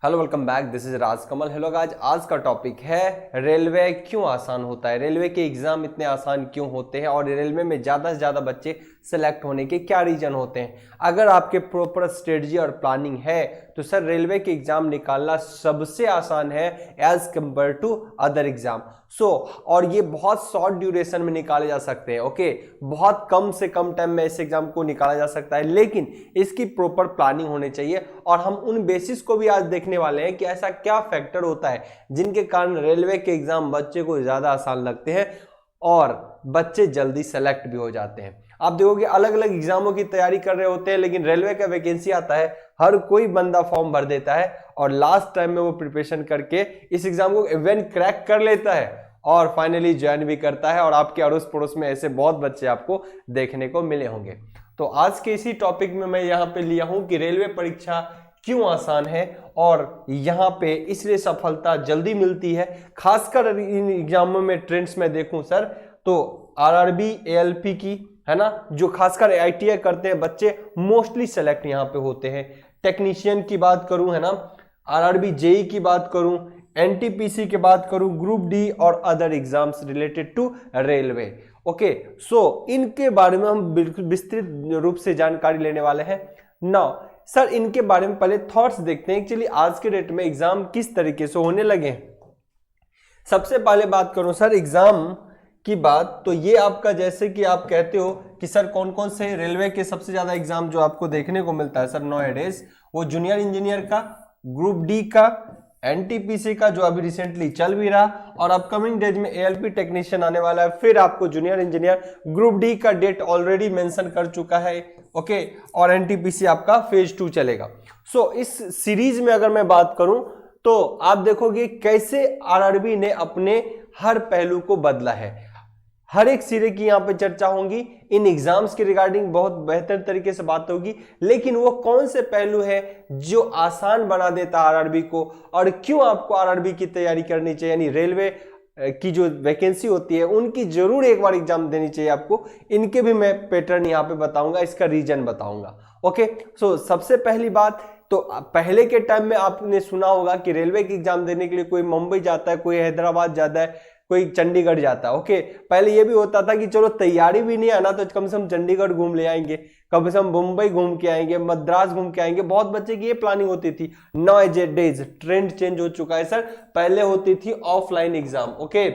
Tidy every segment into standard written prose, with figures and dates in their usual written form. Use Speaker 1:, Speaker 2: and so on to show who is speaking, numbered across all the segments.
Speaker 1: Hello welcome back, this is Raj Kamal. Hello guys, आज का topic है रेलवे क्यों आसान होता है, रेलवे के एग्जाम इतने आसान क्यों होते हैं और रेलवे में ज़्यादा से ज़्यादा बच्चे सेलेक्ट होने के क्या रीजन होते हैं। अगर आपके प्रॉपर स्ट्रेटजी और प्लानिंग है तो सर रेलवे के एग्जाम निकालना सबसे आसान है as compare to other exam. और ये बहुत शॉर्ट ड्यूरेशन में निकाले जा सकते हैं। ओके, बहुत कम से कम टाइम में इस एग्जाम को निकाला जा सकता है, लेकिन इसकी प्रॉपर प्लानिंग होनी चाहिए। और हम उन बेसिस को भी आज देखने वाले हैं कि ऐसा क्या फैक्टर होता है जिनके कारण रेलवे के एग्जाम बच्चे को ज्यादा आसान लगते हैं और बच्चे जल्दी सेलेक्ट भी हो जाते हैं। आप देखोगे अलग अलग एग्जामों की तैयारी कर रहे होते हैं, लेकिन रेलवे का वैकेंसी आता है, हर कोई बंदा फॉर्म भर देता है और लास्ट टाइम में वो प्रिपरेशन करके इस एग्जाम को इवन क्रैक कर लेता है और फाइनली ज्वाइन भी करता है। और आपके अड़ोस पड़ोस में ऐसे बहुत बच्चे आपको देखने को मिले होंगे। तो आज के इसी टॉपिक में मैं यहाँ पे लिया हूं कि रेलवे परीक्षा क्यों आसान है और यहाँ पे इसलिए सफलता जल्दी मिलती है। खासकर इन एग्जामों में ट्रेंड्स में देखूं सर तो आरआरबी, एएलपी की है ना, जो खासकर आईटीआई करते हैं बच्चे मोस्टली सेलेक्ट यहाँ पे होते हैं। टेक्नीशियन की बात करूं है ना, आरआरबी जेई की बात करूं, एनटीपीसी की बात करूं, ग्रुप डी और other exams related to railway. Okay, so इनके बारे में हम बिल्कुल विस्तृत रूप से जानकारी लेने वाले हैं। नाउ सर इनके बारे में पहले थॉट्स देखते हैं। एक्चुअली आज के डेट में एग्जाम किस तरीके से होने लगे। सबसे पहले बात करूं सर एग्जाम की बात, तो ये आपका जैसे कि आप कहते हो कि सर कौन कौन से रेलवे के सबसे ज्यादा एग्जाम जो आपको देखने को मिलता है सर नॉवेडेज, वो जूनियर इंजीनियर का, ग्रुप डी का, एनटीपीसी का जो अभी रिसेंटली चल भी रहा, और अपकमिंग डेज में एएलपी टेक्नीशियन आने वाला है। फिर आपको जूनियर इंजीनियर, ग्रुप डी का डेट ऑलरेडी मेंशन कर चुका है। ओके, और एनटीपीसी आपका फेज 2 चलेगा। सो इस सीरीज में अगर मैं बात करूं तो आप देखोगे कैसे आरआरबी ने अपने हर पहलू को बदला है। हर एक सिरे की यहाँ पे चर्चा होगी, इन एग्जाम्स के रिगार्डिंग बहुत बेहतर तरीके से बात होगी, लेकिन वो कौन से पहलू है जो आसान बना देता आरआरबी को और क्यों आपको आरआरबी की तैयारी करनी चाहिए, यानी रेलवे की जो वैकेंसी होती है उनकी जरूर एक बार एग्जाम देनी चाहिए आपको। इनके भी मैं पैटर्न यहाँ पे बताऊंगा, इसका रीजन बताऊंगा। ओके, सो सबसे पहली बात तो पहले के टाइम में आपने सुना होगा कि रेलवे की एग्जाम देने के लिए कोई मुंबई जाता है, कोई हैदराबाद जाता है, कोई चंडीगढ़ जाता है। ओके, पहले ये भी होता था कि चलो तैयारी भी नहीं आना तो कम से कम चंडीगढ़ घूम ले आएंगे, कम से कम मुंबई घूम के आएंगे, मद्रास घूम के आएंगे। बहुत बच्चे की ये प्लानिंग होती थी। नाउ डेज ट्रेंड चेंज हो चुका है सर। पहले होती थी ऑफलाइन एग्जाम। ओके,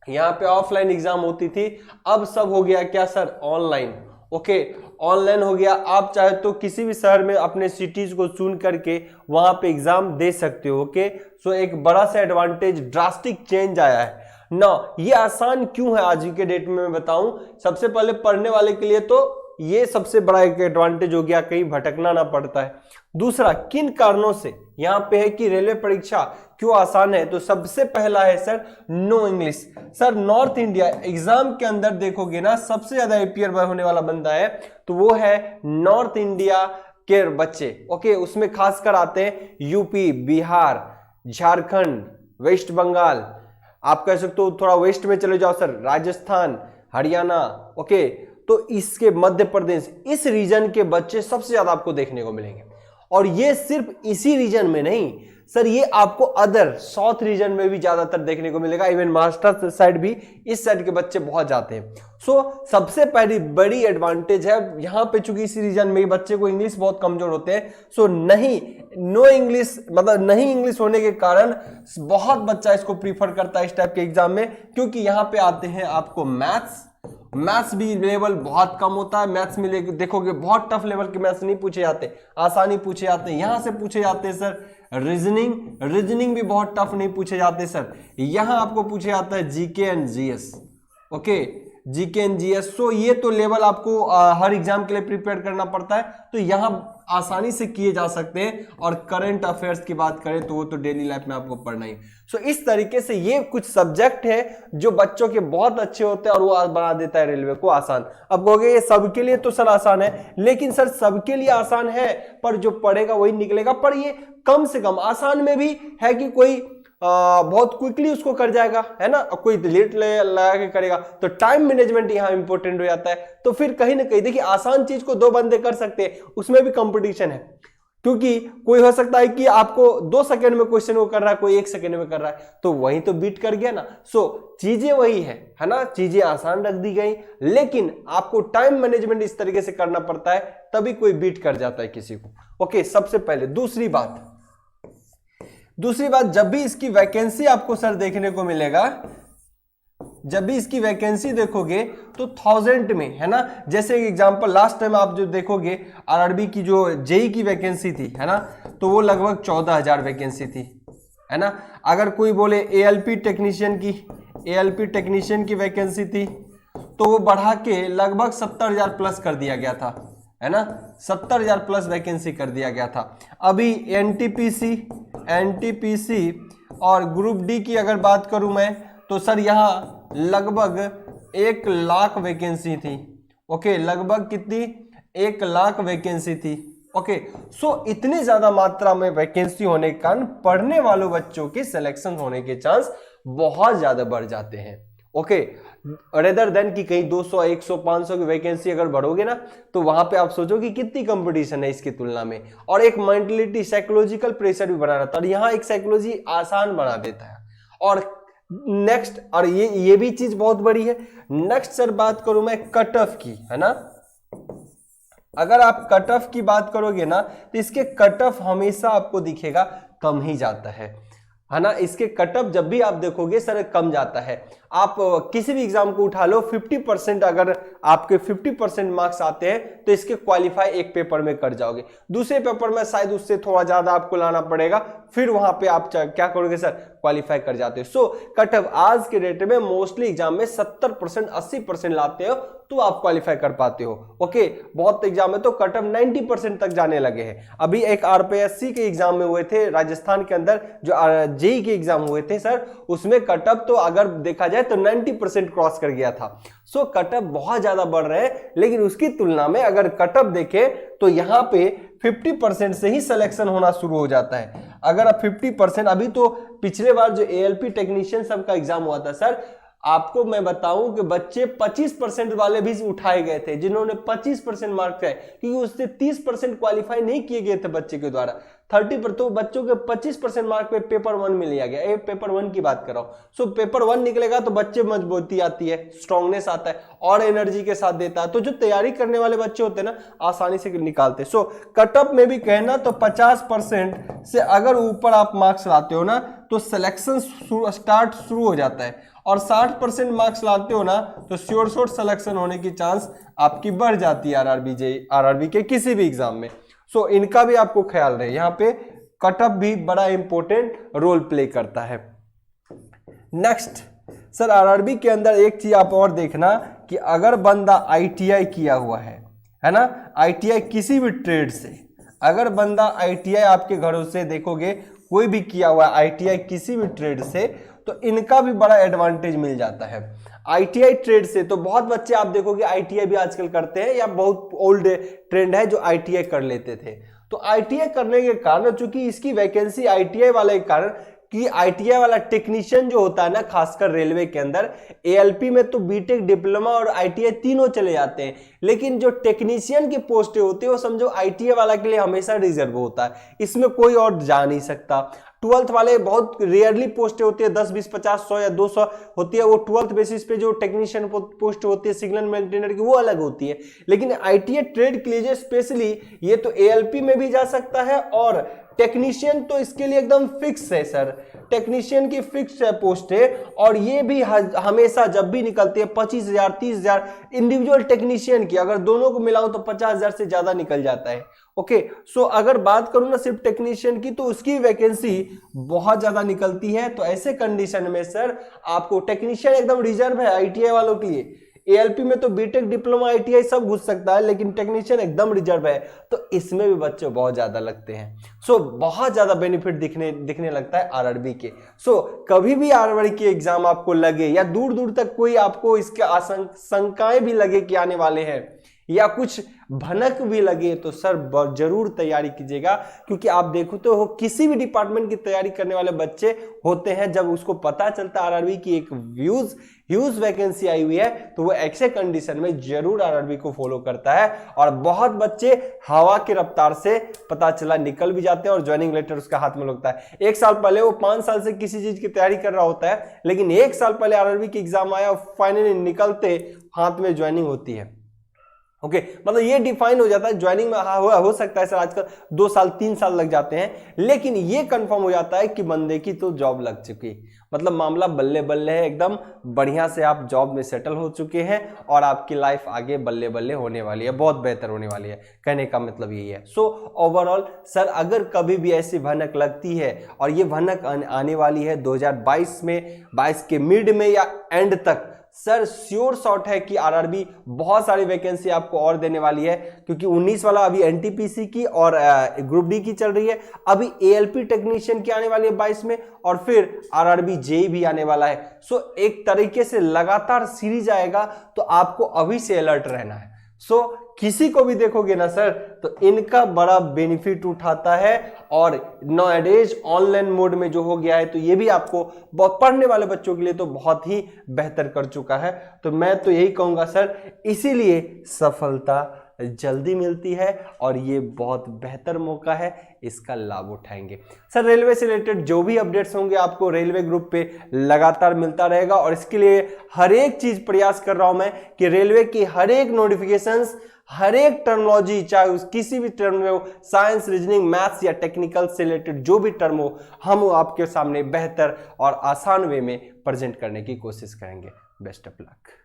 Speaker 1: यहाँ पे ऑफलाइन एग्जाम होती थी, अब सब हो गया क्या सर, ऑनलाइन। ओके, ऑनलाइन हो गया। आप चाहे तो किसी भी शहर में अपने सिटीज को चुन करके वहां पे एग्जाम दे सकते हो। ओके, सो एक बड़ा सा एडवांटेज, ड्रास्टिक चेंज आया है ना। ये आसान क्यों है आज के डेट में मैं बताऊं। सबसे पहले पढ़ने वाले के लिए तो ये सबसे बड़ा एक एडवांटेज हो गया, कहीं भटकना ना पड़ता है। दूसरा, किन कारणों से यहाँ पे है कि रेलवे परीक्षा क्यों आसान है, तो सबसे पहला है sir no English. Sir north India exam के अंदर देखोगे ना, सबसे ज्यादा एपियर होने वाला बंदा है तो वो है नॉर्थ इंडिया के बच्चे। ओके, उसमें खासकर आते हैं यूपी, बिहार, झारखंड, वेस्ट बंगाल, आप कह सकते हो थोड़ा वेस्ट में चले जाओ सर, राजस्थान, हरियाणा। ओके, तो इसके मध्य प्रदेश, इस रीजन के बच्चे सबसे ज्यादा आपको देखने को मिलेंगे। और ये सिर्फ इसी रीजन में नहीं सर, ये आपको अदर साउथ रीजन में भी ज्यादातर देखने को मिलेगा। इवन महाराष्ट्र साइड भी, इस साइड के बच्चे बहुत जाते हैं। सो सबसे पहली बड़ी एडवांटेज है यहाँ पे, चूंकि इसी रीजन में बच्चे को इंग्लिश बहुत कमजोर होते हैं। सो नहीं, नो इंग्लिश मतलब नहीं इंग्लिश होने के कारण बहुत बच्चा इसको प्रीफर करता है इस टाइप के एग्जाम में, क्योंकि यहाँ पे आते हैं आपको मैथ्स भी लेवल बहुत कम होता है। मैथ्स में देखोगे बहुत टफ लेवल के मैथ्स नहीं पूछे जाते, आसानी पूछे जाते हैं। यहां से पूछे जाते हैं सर रीजनिंग भी बहुत टफ नहीं पूछे जाते सर। यहां आपको पूछे जाता है GK and GS. Okay, GK and GS. So ये तो लेवल आपको हर एग्जाम के लिए प्रिपेयर करना पड़ता है, तो यहां आसानी से किए जा सकते हैं। और करंट अफेयर्स की बात करें तो वो तो डेली लाइफ में आपको पढ़ना ही। सो इस तरीके से ये कुछ सब्जेक्ट है जो बच्चों के बहुत अच्छे होते हैं और वो बना देता है रेलवे को आसान। अब कहोगे ये सबके लिए तो सर आसान है, लेकिन सर सबके लिए आसान है पर जो पढ़ेगा वही निकलेगा। पर ये कम से कम आसान में भी है कि कोई बहुत क्विकली उसको कर जाएगा, है ना, कोई लेट लगा के करेगा, तो टाइम मैनेजमेंट यहाँ इंपॉर्टेंट हो जाता है। तो फिर कहीं ना कहीं देखिए, आसान चीज को दो बंदे कर सकते हैं, उसमें भी कंपटीशन है। क्योंकि कोई हो सकता है कि आपको 2 सेकंड में क्वेश्चन को कर रहा है, कोई 1 सेकंड में कर रहा है, तो वही तो बीट कर गया ना। सो चीजें वही है ना, चीजें आसान रख दी गई, लेकिन आपको टाइम मैनेजमेंट इस तरीके से करना पड़ता है, तभी कोई बीट कर जाता है किसी को। ओके, सबसे पहले दूसरी बात, जब भी इसकी वैकेंसी आपको सर देखने को मिलेगा, जब भी इसकी वैकेंसी देखोगे तो 1000 में, है ना। जैसे एग्जांपल लास्ट टाइम आप जो देखोगे आरआरबी की जो जेई की वैकेंसी थी, है ना, तो वो लगभग 14000 वैकेंसी थी, है ना। अगर कोई बोले एएलपी टेक्नीशियन की वैकेंसी थी, तो वो बढ़ा के लगभग 70000 प्लस कर दिया गया था, है ना, 70000 प्लस वैकेंसी कर दिया गया था। अभी एनटीपीसी और ग्रुप डी की अगर बात करूं मैं, तो सर यहाँ लगभग 1 लाख वैकेंसी थी। ओके, लगभग कितनी, 1 लाख वैकेंसी थी। ओके, सो इतनी ज्यादा मात्रा में वैकेंसी होने के कारण पढ़ने वालों बच्चों के सिलेक्शन होने के चांस बहुत ज्यादा बढ़ जाते हैं। ओके, रेदर देन कि कहीं 200, 100, 500 की वैकेंसी अगर बढ़ोगे ना, तो वहां पे आप सोचो कि कितनी कंपटीशन है इसकी तुलना में, और एक मेंटलिटी, साइकोलॉजिकल प्रेशर भी बना रहता है, और यहाँ एक साइकोलॉजी आसान बना देता है। और नेक्स्ट, और ये भी चीज बहुत बड़ी है। नेक्स्ट सर बात करूं मैं कट ऑफ की, है ना। अगर आप कट ऑफ की बात करोगे ना, तो इसके कट ऑफ हमेशा आपको दिखेगा कम ही जाता है ना। इसके कट ऑफ जब भी आप देखोगे सर कम जाता है। आप किसी भी एग्जाम को उठा लो, 50% अगर आपके 50% मार्क्स आते हैं तो इसके क्वालिफाई एक पेपर में कर जाओगे, दूसरे पेपर में शायद उससे थोड़ा ज्यादा आपको लाना पड़ेगा, फिर वहां पे आप क्या करोगे सर, क्वालिफाई कर जाते हो। सो कट ऑफ आज के डेट में मोस्टली एग्जाम में 70%, 80% लाते हो तो आप क्वालिफाई कर पाते हो। ओके, बहुत एग्जाम में तो कट ऑफ 90% तक जाने लगे हैं। अभी एक आरपीएससी के एग्जाम में हुए थे राजस्थान के अंदर, जो जेई के एग्जाम हुए थे सर, उसमें कट ऑफ तो अगर देखा जाए तो 90% क्रॉस कर गया था। सो कट ऑफ बहुत ज्यादा बढ़ रहे हैं, लेकिन उसकी तुलना में अगर कट ऑफ देखें तो यहाँ पे 50% से ही सिलेक्शन होना शुरू हो जाता है। अगर आप 50%, अभी तो पिछले बार जो एएलपी टेक्नीशियन सबका एग्जाम हुआ था सर, आपको मैं बताऊं कि बच्चे 25% वाले भी उठाए गए थे, जिन्होंने 25% मार्क्स आए, क्योंकि उससे 30% क्वालिफाई नहीं किए गए थे बच्चे के द्वारा। 30 पर तो बच्चों के 25% मार्क पे पेपर 1 में लिया गया। पेपर 1 की बात कर रहा हूं। सो पेपर 1 निकलेगा तो बच्चे मजबूती आती है, स्ट्रांगनेस आता है, और एनर्जी के साथ देता है, तो जो तैयारी करने वाले बच्चे होते हैं ना, आसानी से निकालते। सो कट ऑफ में भी कहना तो 50% से अगर ऊपर आप मार्क्स लाते हो ना, तो सिलेक्शन स्टार्ट शुरू हो जाता है, और 60% मार्क्स लाते हो ना, तो श्योर शॉर्ट सिलेक्शन होने की चांस आपकी बढ़ जाती है आरआरबी के किसी भी एग्जाम में। सो इनका भी आपको ख्याल रहे, यहाँ पे कट ऑफ भी बड़ा इंपॉर्टेंट रोल प्ले करता है। नेक्स्ट सर, आरआरबी के अंदर एक चीज आप और देखना कि अगर बंदा आईटीआई किया हुआ है ना, आईटीआई किसी भी ट्रेड से, अगर बंदा आईटीआई आपके घरों से देखोगे कोई भी किया हुआ है आईटीआई किसी भी ट्रेड से, तो इनका भी बड़ा एडवांटेज मिल जाता है आईटीआई ट्रेड से। तो बहुत बच्चे आप देखोगे आईटीआई भी आजकल करते हैं, या बहुत ओल्ड ट्रेंड है जो आईटीआई कर लेते थे। तो आईटीआई करने के कारण, चूंकि इसकी वैकेंसी आईटीआई वाले के कारण, कि आईटीआई वाला टेक्नीशियन जो होता है ना, खासकर रेलवे के अंदर, एएलपी में तो बीटेक, डिप्लोमा और आईटीआई तीनों चले जाते हैं, लेकिन जो टेक्नीशियन की पोस्टें होती है वो समझो आईटीआई वाला के लिए हमेशा रिजर्व होता है, इसमें कोई और जा नहीं सकता। 12th वाले बहुत रेयरली पोस्टें होती है, 10, 20, 50, 100 या 200 होती है, वो 12th बेसिस पे जो टेक्नीशियन पोस्ट होती है सिग्नल मेंटेनर की, वो अलग होती है। लेकिन आईटीआई ट्रेड के लिए स्पेशली ये तो एएलपी में भी जा सकता है, और टेक्नीशियन तो इसके लिए एकदम फिक्स है सर, टेक्नीशियन की फिक्स है पोस्ट है, और ये भी हमेशा जब भी निकलती है 25,000, 30,000 इंडिविजुअल टेक्नीशियन की, अगर दोनों को मिलाऊं तो 50,000 से ज्यादा निकल जाता है। ओके, सो अगर बात करूं ना सिर्फ टेक्नीशियन की, तो उसकी वैकेंसी बहुत ज्यादा निकलती है। तो ऐसे कंडीशन में सर आपको टेक्नीशियन एकदम रिजर्व है आईटीआई वालों के लिए। एएलपी में तो बीटेक, डिप्लोमा, आईटीआई सब घुस सकता है, लेकिन टेक्नीशियन एकदम रिजर्व है, तो इसमें भी बच्चे बहुत ज्यादा लगते हैं। सो बहुत ज्यादा बेनिफिट दिखने लगता है आरआरबी के। सो कभी भी आरआरबी के एग्जाम आपको लगे, या दूर दूर तक कोई आपको इसके शंकाएं भी लगे कि आने वाले हैं, या कुछ भनक भी लगे तो सर जरूर तैयारी कीजिएगा, क्योंकि आप देखो तो हो किसी भी डिपार्टमेंट की तैयारी करने वाले बच्चे होते हैं, जब उसको पता चलता है आरआरबी की एक ह्यूज वैकेंसी आई हुई है तो वो ऐसे कंडीशन में जरूर आरआरबी को फॉलो करता है। और बहुत बच्चे हवा की रफ्तार से पता चला निकल भी जाते हैं और ज्वाइनिंग लेटर उसका हाथ में लगता है। एक साल पहले वो 5 साल से किसी चीज की तैयारी कर रहा होता है, लेकिन एक साल पहले आरआरबी की एग्जाम आया और फाइनली निकलते हाथ में ज्वाइनिंग होती है। ओके, मतलब ये डिफाइन हो जाता है ज्वाइनिंग में हो सकता है सर आजकल 2 साल 3 साल लग जाते हैं, लेकिन ये कंफर्म हो जाता है कि बंदे की तो जॉब लग चुकी, मतलब मामला बल्ले बल्ले है, एकदम बढ़िया से आप जॉब में सेटल हो चुके हैं और आपकी लाइफ आगे बल्ले बल्ले होने वाली है, बहुत बेहतर होने वाली है। कहने का मतलब यही है। सो ओवरऑल सर अगर कभी भी ऐसी भनक लगती है और ये भनक आने वाली है 2022 में, 22 के मिड में या एंड तक, सर श्योर शॉट है कि आरआरबी बहुत सारी वैकेंसी आपको और देने वाली है, क्योंकि 19 वाला अभी एनटीपीसी की और ग्रुप डी की चल रही है, अभी एएलपी टेक्नीशियन की आने वाली है 22 में, और फिर आरआरबी जेई भी आने वाला है। सो एक तरीके से लगातार सीरीज आएगा, तो आपको अभी से अलर्ट रहना है। सो किसी को भी देखोगे ना सर तो इनका बड़ा बेनिफिट उठाता है, और नाउअडेज ऑनलाइन मोड में जो हो गया है तो ये भी आपको पढ़ने वाले बच्चों के लिए तो बहुत ही बेहतर कर चुका है। तो मैं तो यही कहूंगा सर, इसीलिए सफलता जल्दी मिलती है और ये बहुत बेहतर मौका है, इसका लाभ उठाएंगे। सर रेलवे से रिलेटेड जो भी अपडेट्स होंगे आपको रेलवे ग्रुप पे लगातार मिलता रहेगा, और इसके लिए हर एक चीज प्रयास कर रहा हूं मैं कि रेलवे की हर एक नोटिफिकेशंस, हर एक टर्मिनोलॉजी, चाहे उस किसी भी टर्म में हो, साइंस, रीजनिंग, मैथ्स या टेक्निकल से रिलेटेड जो भी टर्म हो, हम आपके सामने बेहतर और आसान वे में प्रेजेंट करने की कोशिश करेंगे। Best of luck.